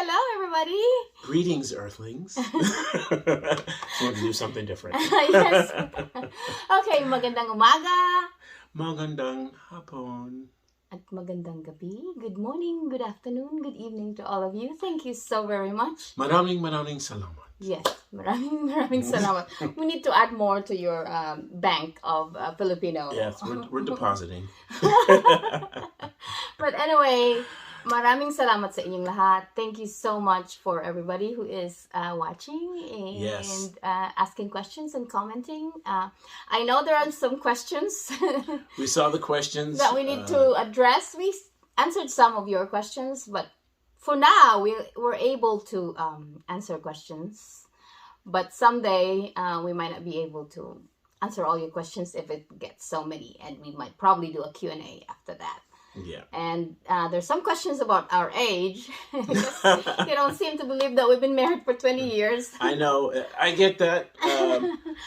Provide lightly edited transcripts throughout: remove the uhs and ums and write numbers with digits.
Hello, everybody. Greetings, Earthlings. I want to do something different. Yes. Okay, magandang umaga. Magandang hapon. At magandang gabi. Good morning, good afternoon, good evening to all of you. Thank you so very much. Maraming salamat. Yes, maraming salamat. We need to add more to your bank of Filipino. Yes, we're depositing. But anyway, maraming salamat sa inyong lahat. Thank you so much for everybody who is watching and Yes. Asking questions and commenting. I know there are some questions We saw the questions that we need to address. We answered some of your questions, but for now, we're able to answer questions. But someday, we might not be able to answer all your questions if it gets so many. And we might probably do a Q&A after that. Yeah. And there's some questions about our age. You don't seem to believe that we've been married for 20 years. I know. I get that.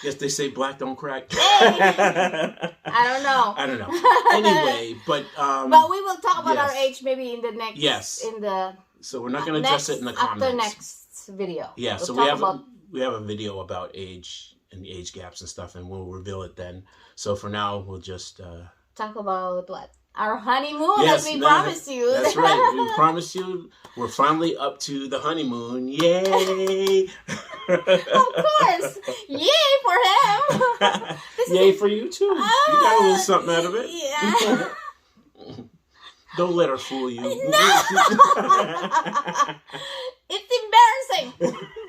Yes, they say black don't crack. I don't know. I don't know. Anyway, but we will talk about our age maybe in the next. Yes. In the. So we're not going to address it in the comments. After next video. Yeah. We'll So we have a video about age and age gaps and stuff, and we'll reveal it then. So for now, we'll just talk about what. Our honeymoon, as we promised you. That's right. We promised you. We're finally up to the honeymoon. Yay! Of course. Yay for him. Yay for you, too. You got a little something out of it. Yeah. Don't let her fool you. No. It's embarrassing.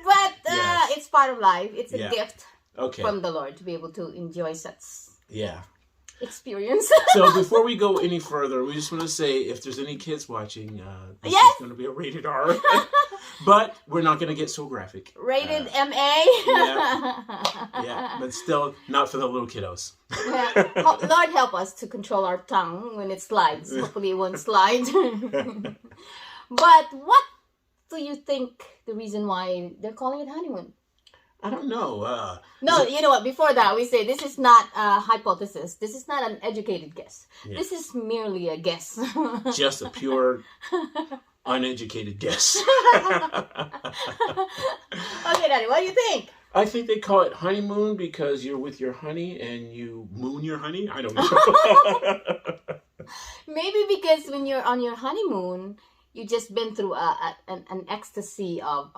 But Yes. it's part of life. It's a gift from the Lord to be able to enjoy such experience. So before we go any further, we just want to say if there's any kids watching, this is going to be a rated R. But we're not going to get so graphic. Rated MA. Yeah, but still not for the little kiddos. Lord help us to control our tongue when it slides. Hopefully it won't slide. But what do you think the reason why they're calling it honeymoon? I don't know. No, you know what? Before that, we say this is not a hypothesis. This is not an educated guess. Yeah. This is merely a guess. Just a pure, uneducated guess. Okay, Daddy, what do you think? I think they call it honeymoon because you're with your honey and you moon your honey. I don't know. Maybe because when you're on your honeymoon, you just been through an ecstasy of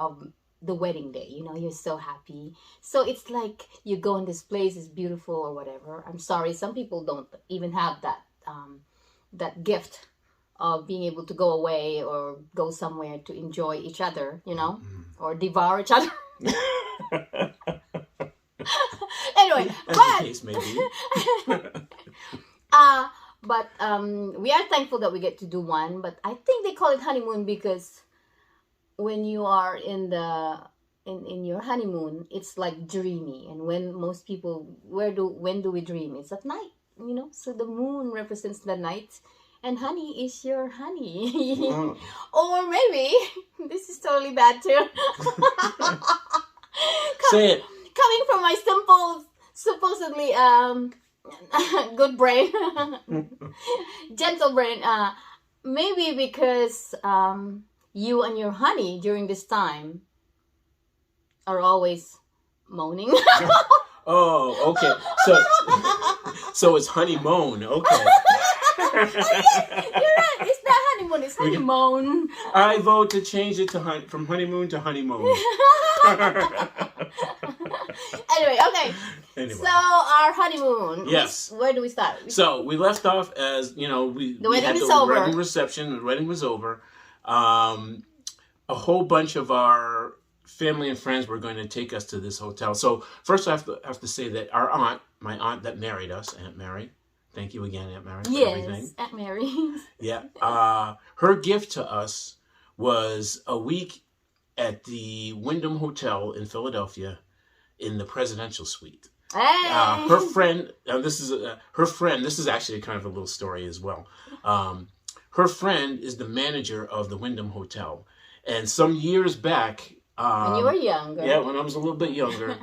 the wedding day, you know, you're so happy. So it's like you go in this place, it's beautiful or whatever. I'm sorry, some people don't even have that gift of being able to go away or go somewhere to enjoy each other, you know, or devour each other. Anyway, as the case may be. But we are thankful that we get to do one. But I think they call it honeymoon because when you are in your honeymoon, it's like dreamy. And when most people, when do we dream? It's at night, you know. So the moon represents the night, and honey is your honey. Or maybe this is totally bad too. Say it. Coming from my simple, supposedly good brain, gentle brain. Maybe because you and your honey during this time are always moaning. Oh, okay. So it's honeymoon. Okay. Oh, yes, you're right. It's not honeymoon. It's honeymoon. I vote to change it from honeymoon to honeymoon. Anyway, okay. So our honeymoon. Yes. Where do we start? So we left off as, you know, we had the wedding reception. The wedding was over. A whole bunch of our family and friends were going to take us to this hotel. So first I have to say that my aunt that married us, Aunt Mary. Thank you again, Aunt Mary, for everything. Yes, Aunt Mary. Yeah. Her gift to us was a week at the Wyndham Hotel in Philadelphia in the presidential suite. Hey. Her friend, this is actually kind of a little story as well. Her friend is the manager of the Wyndham Hotel. And some years back... when you were younger. Yeah, when I was a little bit younger.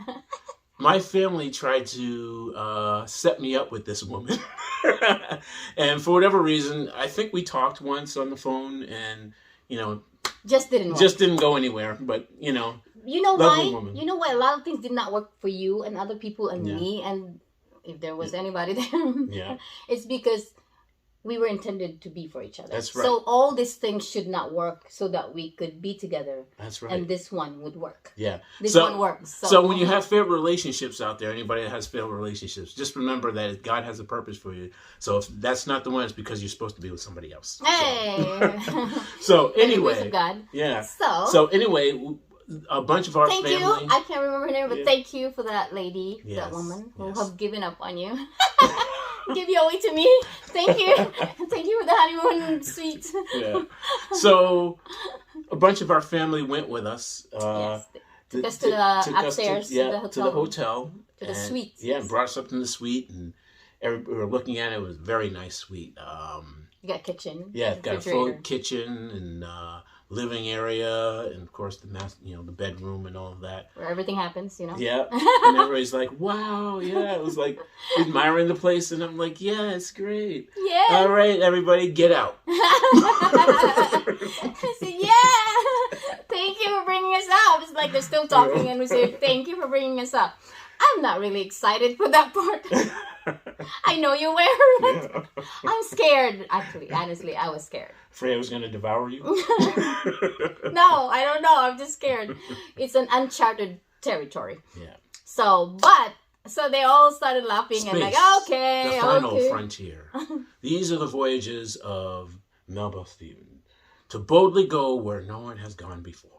My family tried to set me up with this woman. And for whatever reason, I think we talked once on the phone and, you know, just didn't work. Just didn't go anywhere. But you know why? Woman. You know why a lot of things did not work for you and other people and me, and if there was anybody there, it's because we were intended to be for each other. That's right. So all these things should not work so that we could be together. That's right. And this one would work. Yeah. This one works. So when you have failed relationships out there, anybody that has failed relationships, just remember that God has a purpose for you. So if that's not the one, it's because you're supposed to be with somebody else. Hey. So anyway. Of God. Yeah. So anyway, a bunch of our family. Thank you. I can't remember her name, but thank you for that lady, that woman who have given up on you. Give you away to me. Thank you. Thank you for the honeymoon suite. Yeah. So a bunch of our family went with us. Took us to the upstairs to the hotel. To the hotel. To the suite. Yeah, and brought us up in the suite, and we were looking at it. It was a very nice suite. You got a kitchen. Yeah, got a full kitchen and living area, and of course the bedroom and all of that. Where everything happens, Yeah, and everybody's like, "Wow, yeah!" It was like admiring the place, and I'm like, "Yeah, it's great." Yeah. All right, everybody, get out. I said, "Yeah, thank you for bringing us out." It's like they're still talking, and we say, "Thank you for bringing us out." I'm not really excited for that part. I know you were. I'm scared. Actually, honestly, I was scared. Afraid I was going to devour you? No, I don't know. I'm just scared. It's an uncharted territory. Yeah. So they all started laughing and like, okay, the final frontier. These are the voyages of Melba Stephen, to boldly go where no one has gone before.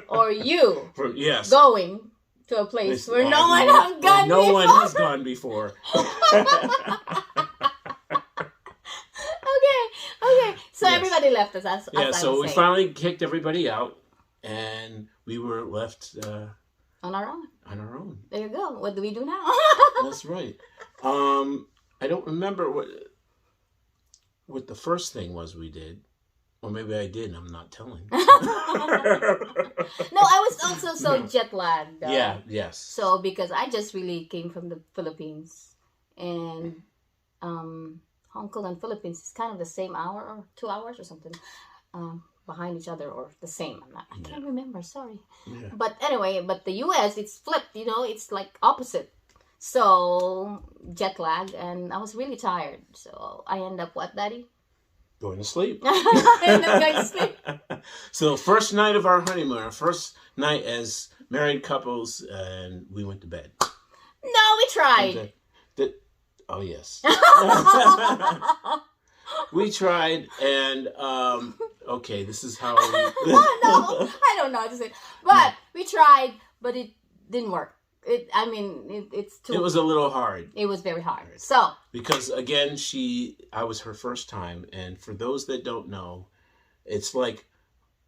Or you. Yes. Going to a place where no one has gone before. No one has gone before. Okay. So everybody left us. As so we finally kicked everybody out, and we were left on our own. On our own. There you go. What do we do now? That's right. I don't remember what the first thing was we did. Or maybe I did, and I'm not telling. No, I was also jet lagged. Yes. So, because I just really came from the Philippines, and Hong Kong and Philippines is kind of the same hour or 2 hours or something behind each other, or the same. I can't remember, sorry. Yeah. But anyway, the US, it's flipped, it's like opposite. So, jet lag, and I was really tired. So, I end up what, Daddy? Going to sleep. I end up going to sleep. So, first night of our honeymoon, our first night as married couples, and we went to bed. No, we tried. Oh, yes. We tried, and, okay, this is how... No, I don't know how to say it. But we tried, but it didn't work. It's too... It was a little hard. It was very hard. So... Because, again, I was her first time, and for those that don't know, it's like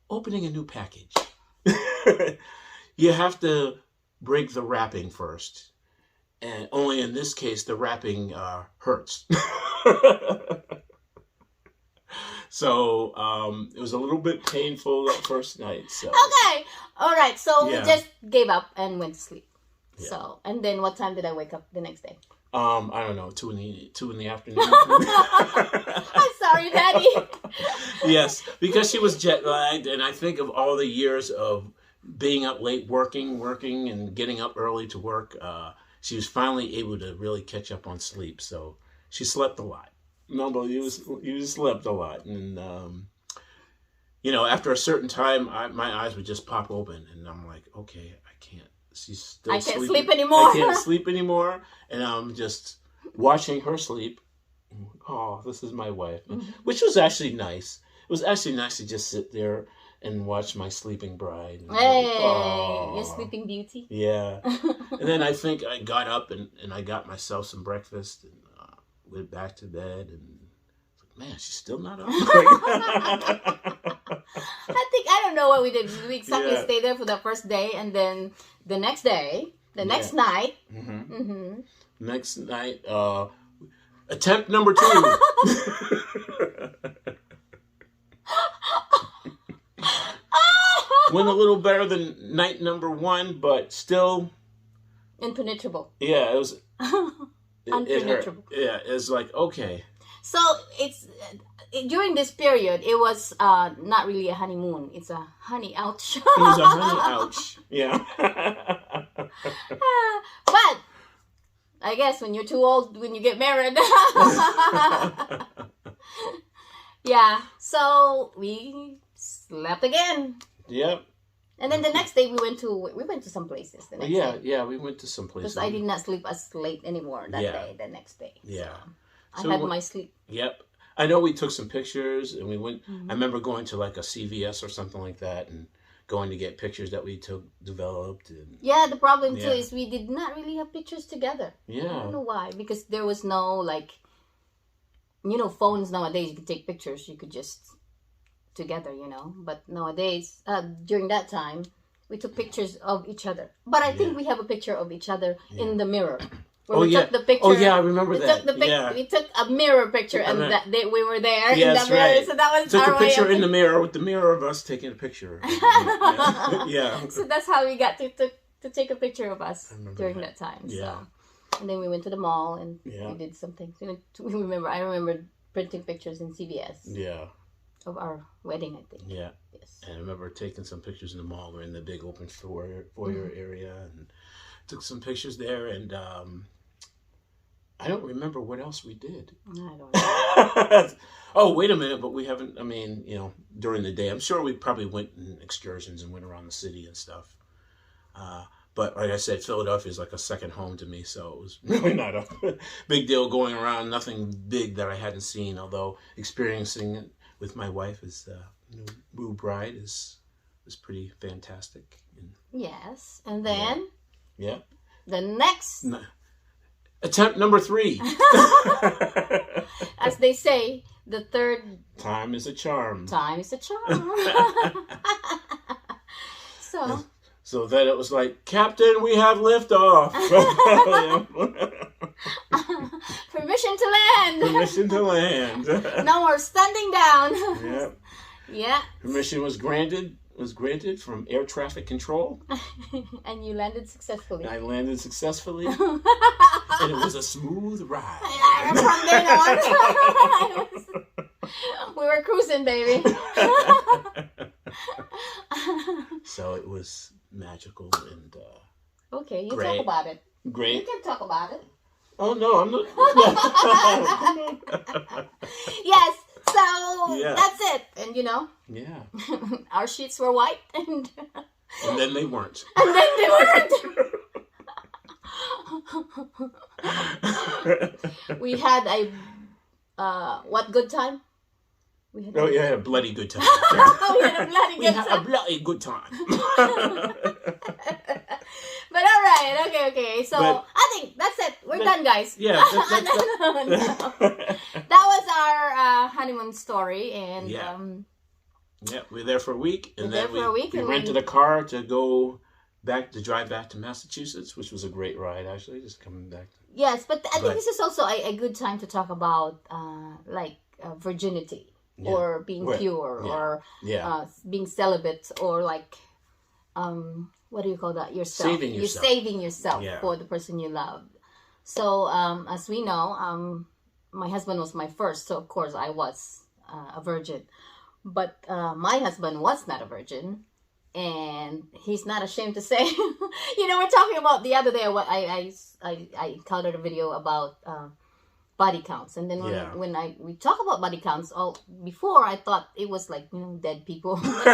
opening a new package. You have to break the wrapping first. And only in this case, the wrapping hurts. So it was a little bit painful that first night. So. Okay. All right. So we just gave up and went to sleep. Yeah. So, and then what time did I wake up the next day? I don't know, 2 in the afternoon. I'm sorry, Daddy. Yes, because she was jet lagged, and I think of all the years of being up late working, and getting up early to work, she was finally able to really catch up on sleep. So she slept a lot. No, you slept a lot, and after a certain time, my eyes would just pop open, and I'm like, okay, I can't. She's still I can't sleeping. sleep anymore. I can't sleep anymore, and I'm just watching her sleep. Oh, this is my wife, which was actually nice. It was actually nice to just sit there and watch my sleeping bride. Hey, your sleeping beauty. Yeah, and then I think I got up and I got myself some breakfast and went back to bed, and man, she's still not up. I don't know what we did. We exactly stayed there for the first day, and then the next day, next night. Next night, attempt number 2. Went a little better than night number 1, but still impenetrable. Yeah, it was impenetrable. It was like, okay. So during this period, it was not really a honeymoon. It's a honey ouch. It was a honey ouch. Yeah. But I guess when you're too old, when you get married. Yeah. So we slept again. Yep. And then the next day we went to some places. The next day. Yeah, we went to some places. Because I did not sleep as late anymore that day. The next day. Yeah. So I had my sleep. Yep. I know we took some pictures and we went. I remember going to like a CVS or something like that and going to get pictures that we developed. And, yeah, the problem too is we did not really have pictures together. Yeah. I don't know why. Because there was no like, phones nowadays. You could take pictures. You could just together, But nowadays, during that time, we took pictures of each other. But I think we have a picture of each other in the mirror. We took the picture. Oh yeah, I remember that. We took a mirror picture, and we were there in the mirror. Right. So that was took our a picture way in the mirror with the mirror of us taking a picture. Yeah. So that's how we got to take a picture of us during that time. Yeah. So. And then we went to the mall and we did some things. I remember printing pictures in CVS. Yeah. Of our wedding, I think. Yeah. Yes. And I remember taking some pictures in the mall. We're in the big open foyer area and took some pictures there. And I don't remember what else we did. I don't know. Oh, wait a minute. But we haven't, during the day. I'm sure we probably went in excursions and went around the city and stuff. But like I said, Philadelphia is like a second home to me. So it was really not a big deal going around. Nothing big that I hadn't seen, although experiencing it with my wife as new bride was pretty fantastic. Yes, and then the next attempt number 3. As they say, the third time is a charm. Time is a charm. So then it was like, Captain, we have liftoff. Permission to land. Permission to land. No more standing down. Yep. Yeah. Permission was granted from air traffic control. And you landed successfully. I landed successfully. And it was a smooth ride. From then on. We were cruising, baby. So it was magical and okay, you great. talk about it. Great. You can talk about it. Oh no, I'm not. Yes, so that's it. And yeah, our sheets were white, and then they weren't. And then they weren't. We had a what good time? We had a bloody good time. We had a bloody good time. But all right, okay. So I think that's it. We're done, guys. Yeah. That was our honeymoon story, and we were there for a week, and then we rented a car to drive back to Massachusetts, which was a great ride, actually, just coming back. Yes, but I think this is also a good time to talk about virginity. Yeah. Or being pure, or being celibate, or like, what do you call that? Yourself. Saving yourself. You're saving yourself for the person you love. So, as we know, my husband was my first, so of course I was a virgin. But my husband was not a virgin, and he's not ashamed to say. We're talking about the other day. I encountered a video about. Body counts, and then when we talk about body counts, before I thought it was like dead people. But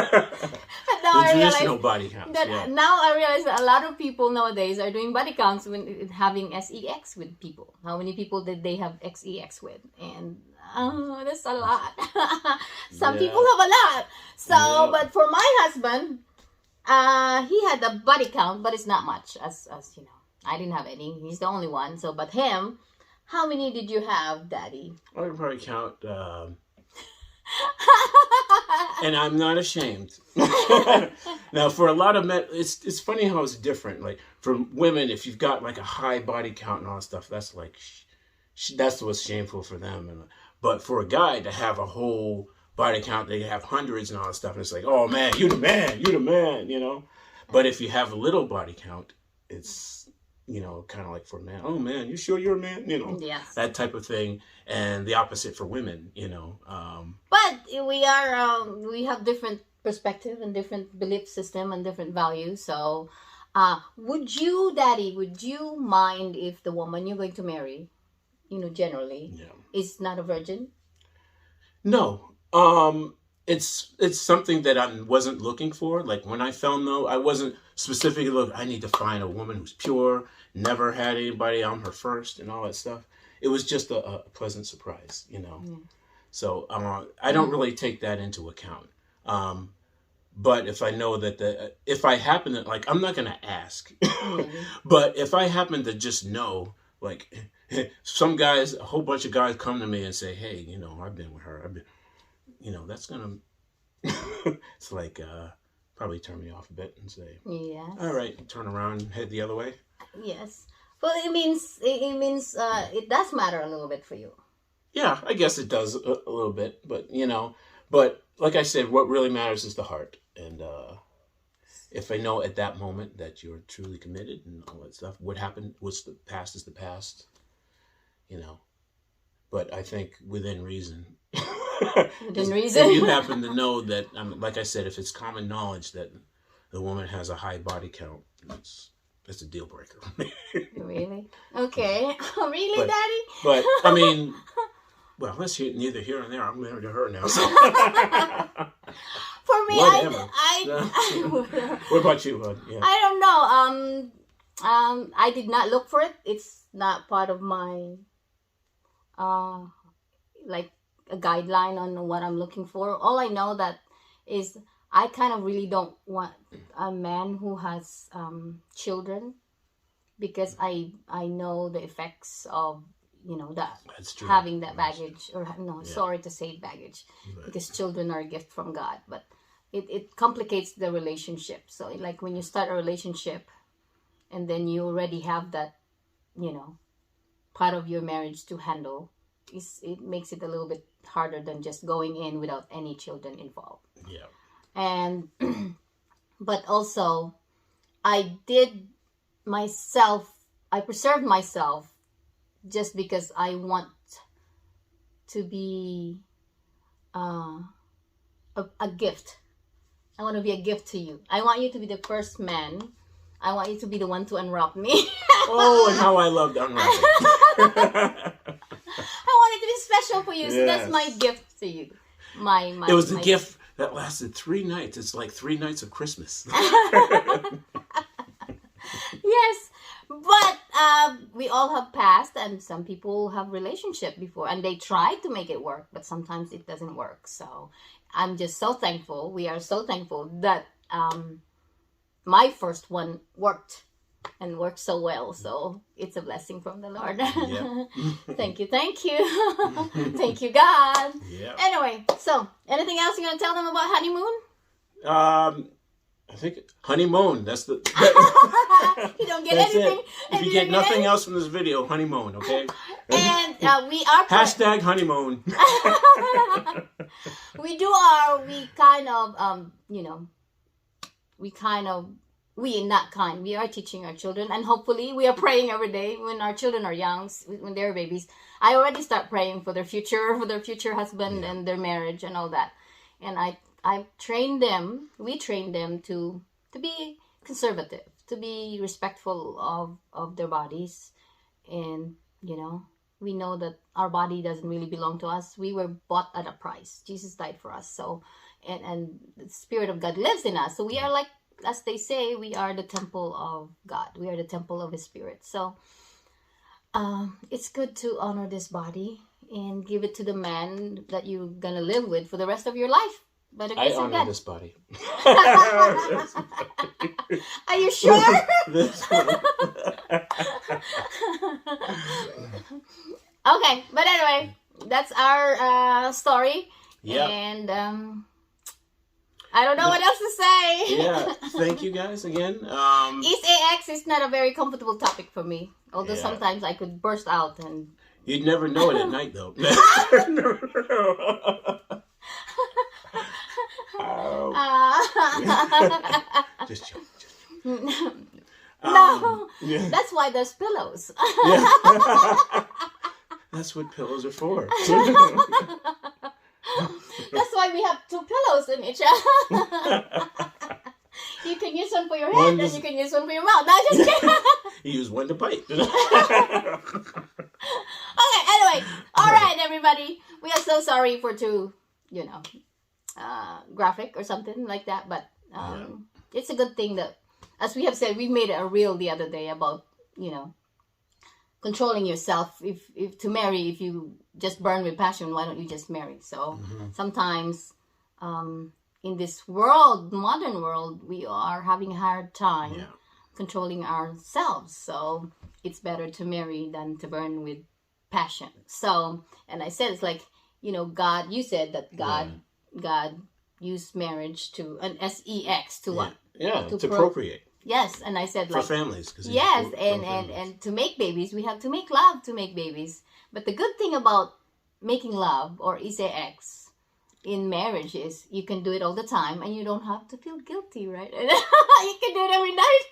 now I realize body counts. Now I realize that a lot of people nowadays are doing body counts when having sex with people. How many people did they have sex with? And that's a lot. Some people have a lot. So, but for my husband, he had a body count, but it's not much. As I didn't have any. He's the only one. So, but him. How many did you have, Daddy? I can probably count, and I'm not ashamed. Now, for a lot of men, it's funny how it's different. Like, for women, if you've got, like, a high body count and all that stuff, that's, like, that's what's shameful for them. But for a guy to have a whole body count, they have hundreds and all that stuff, and it's like, oh, man, you the man, But if you have a little body count, it's kind of like for men. Oh man, you sure you're a man? Yes. That type of thing, and the opposite for women. But we have different perspective and different belief system and different values. So, would you, Daddy, would you mind if the woman you're going to marry, generally, is not a virgin? No. It's something that I wasn't looking for. Like when I fell in love, I wasn't specifically I need to find a woman who's pure, never had anybody, I'm her first, and all that stuff. It was just a pleasant surprise. So I don't really take that into account. But if I know that if I happen to, like, I'm not going to ask, but if I happen to just know, like, some guys, a whole bunch of guys come to me and say, hey, I've been with her. That's going to, it's like, probably turn me off a bit and say, yes. All right, turn around and head the other way. Yes. Well, it means it does matter a little bit for you. Yeah, I guess it does a little bit, but but like I said, what really matters is the heart. And if I know at that moment that you're truly committed and all that stuff, what happened, what's the past is the past, But I think within reason. Within reason? If you happen to know that, like I said, if it's common knowledge that the woman has a high body count, that's a deal breaker. Really? Okay. Really, Daddy? But, I mean... Well, that's neither here nor there. I'm married to her now. So. For me, what about you, bud? Yeah. I don't know. I did not look for it. It's not part of my, like a guideline on what I'm looking for. All I know that is I kind of really don't want a man who has children, because I know the effects of that having that baggage, or sorry to say baggage, because children are a gift from God, but it complicates the relationship. So like when you start a relationship and then you already have that part of your marriage to handle, it makes it a little bit harder than just going in without any children involved. And but also I preserved myself just because I want to be a gift. I want to be a gift to you. I want you to be the first man. I want you to be the one to unwrap me. Oh, and how I love to unwrap it. I want it to be special for you. So that's my gift to you. It was a gift that lasted 3 nights. It's like 3 nights of Christmas. Yes. But we all have passed, and some people have relationship before, and they try to make it work, but sometimes it doesn't work. So I'm just so thankful. We are so thankful that my first one worked and worked so well. So it's a blessing from the Lord. Thank you. Thank you, God. Anyway, so anything else you're going to tell them about honeymoon? I think Honeymoon. That's the. You don't get anything. If you get nothing else from this video, Honeymoon. Okay. And we are hashtag Honeymoon. We are teaching our children, and hopefully we are praying every day when our children are young, when they're babies. I already start praying for their future husband and their marriage and all that. And we train them to be conservative, to be respectful of their bodies. And, we know that our body doesn't really belong to us. We were bought at a price. Jesus died for us. So, and the Spirit of God lives in us. So we are like, as they say, we are the temple of God. We are the temple of His Spirit. So, it's good to honor this body and give it to the man that you're going to live with for the rest of your life. I honor this body. Are you sure? Okay, but anyway, that's our story. And I don't know what else to say. Thank you guys again. East AX is not a very comfortable topic for me. Although sometimes I could burst out and... You'd never know it at night, though. Just joking. No, that's why there's pillows. That's what pillows are for. That's why we have two pillows in each other. You can use one for your head and you can use one for your mouth. No, just kidding. You use one to bite. Okay, anyway. All right, everybody. We are so sorry for too, graphic or something like that. But it's a good thing that, as we have said, we made a reel the other day about, controlling yourself. If to marry, if you just burn with passion, why don't you just marry? So sometimes in this world, modern world, we are having a hard time controlling ourselves. So it's better to marry than to burn with passion. So, and I said, it's like, God, you said that God used marriage to an sex to what? Yeah, to procreate. Yes, and I said, for families. Yes, and to make babies, we have to make love to make babies. But the good thing about making love or sex in marriage is you can do it all the time and you don't have to feel guilty, right? You can do it every night.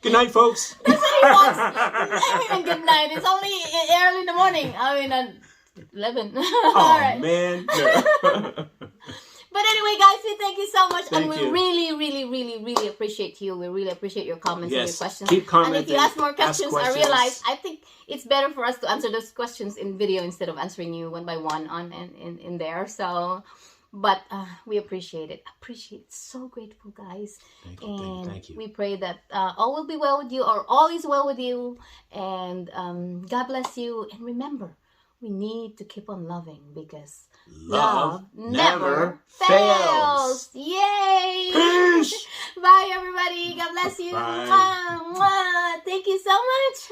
Good night, folks. That's what he wants. I mean, good night. It's only early in the morning. I mean, at 11. Oh, all right. Man. But anyway, guys, we thank you so much. And we really, really, really, really appreciate you. We really appreciate your comments and your questions. Keep commenting. And if you ask more questions, I realize I think it's better for us to answer those questions in video instead of answering you one by one in there. So, but we appreciate it. So grateful, guys. Thank you. We pray that all will be well with you, or all is well with you. And God bless you. And remember, we need to keep on loving, because love never fails. Yay! Peace! Bye, everybody. God bless you. Bye. Mwah, mwah. Thank you so much.